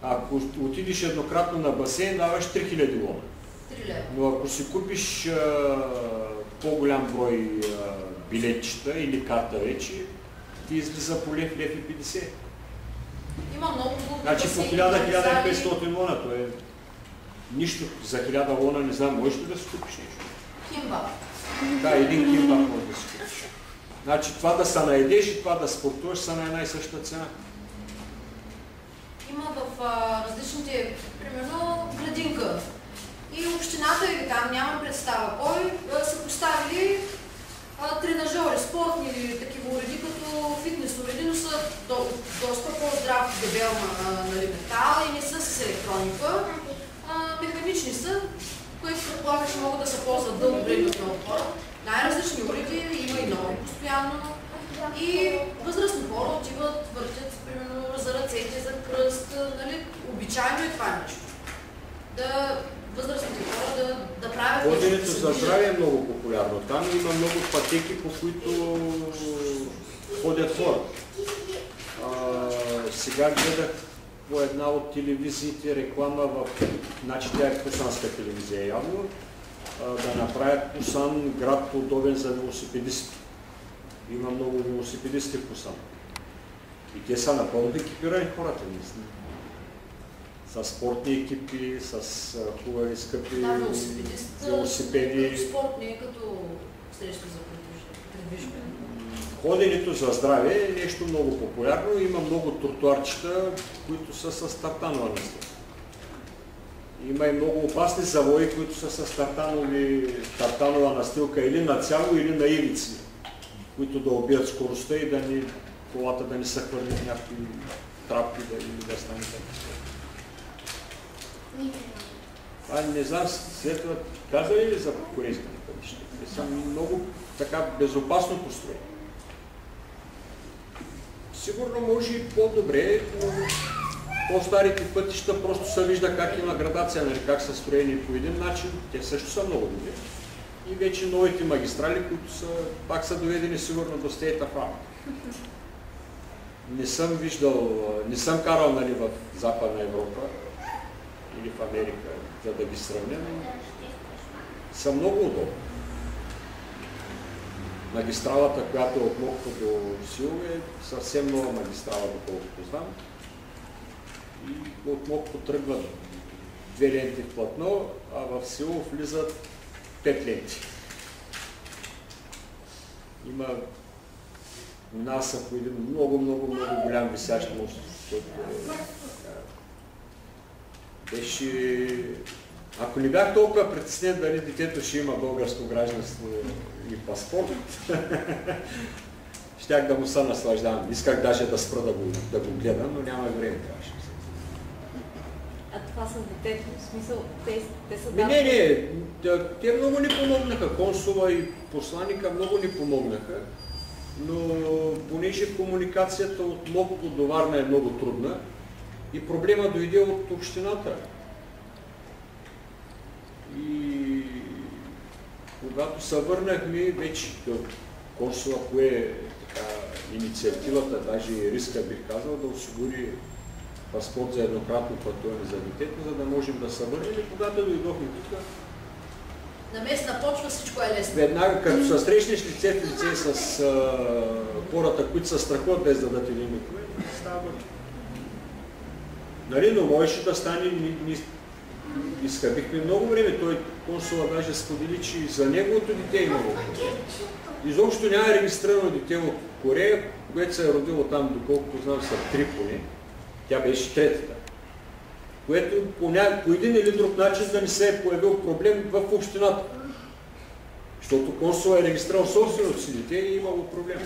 Ако отидеш еднократно на басейн, даваш 3000 лона. 3 лева. Но ако си купиш по-голям брой билетчета или карта вече, ти излиза по лев, лев и 50. Има много. Значи по 1000-1500 лона, то е нищо. За 1000 лона не знам, можеш ли да си купиш нещо? Кимбап. Да, един кимбап може да си купиш. Значи това да се наедеш и това да спортуваш са на една и съща цена. Има в различните, примерно, градинка. И общината или там, нямам представа кой, са поставили тренажери, спортни или такива уреди, като фитнес уреди, но са доста по-здрав дебел метал и не са с електроника. Механични са, които предполагат, че могат да се ползват дълго време от много хора. Най-различни уреди, има и нови постоянно. И възрастни хора отиват, въртят, примерно, за ръцете, за кръст, нали, обичайно е това нещо. Възрастните хора да правят... Ходенето за здраве е много популярно. Там има много пътеки, по които ходят хора. Сега гледах по една от телевизиите реклама, значи тя е пусанска телевизия явно, да направят Пусан град удобен за велосипедисти. Има много велосипедисти в Пусан. И те са напълно екипирани хората, наистина. С спортни екипи, с хубави, скъпи велосипеди. Спорт не е като средство за придвижване. Ходенето за здраве е нещо много популярно. Има много тротуарчета, които са с тартанова настилка. Има и много опасни завои, които са с тартанова настилка или на цяло, или на ивици, които да убият скоростта и колата да не се хвърли в някакви трапки да стане така. Не знам, след това казали ли за корейските пътища? Те са много така безопасно построени. Сигурно може и по-добре, но по-старите пътища просто се вижда как има градация, нали, как са строени по един начин. Те също са много добре. И вече новите магистрали, които пак са доведени сигурно до State of Art. Не съм виждал, не съм карал, нали, в Западна Европа или в Америка, за да ги сравня, но са много удобни. Магистралата, която е от Мокто до Сеул, е съвсем нова магистрала, доколкото знам. И от Мокто тръгват 2 ленти в платно, а в Сеул влизат 5 ленти. Има минава по един много голям висящ мост, който беше... Ако не бях толкова притеснен дали детето ще има българско гражданство и паспорт, щях да му се наслаждавам. Исках даже да спра да го гледам, но няма време трябваше. А това с детето, в смисъл, те са... Не, те много ни помогнаха. Консула и посланника много ни помогнаха, но понеже комуникацията от Мокто до Варна е много трудна и проблема дойде от общината. И когато се върнахме, вече консула пое инициативата, даже и риска бих казал, да осигури паспорт за еднократно пътуване за детето, за да можем да се върнем. И когато дойдохме тук, на местна почва всичко е лесно. Веднага, като се срещнеш лице в лице с хората, които се страхуват да издадат един документ, става бъде. Нали, но можеше да стане, изхъбихме много време. Той консула даже сподели, че за неговото дете има много. Изобщо няма регистрирано дете от Корея, което се е родило там, доколкото знам, са 3 поне. Тя беше третата. Което по един или друг начин да не се е появил проблем в общината. Защото консула е регистрирал собственото си дете и имало проблем.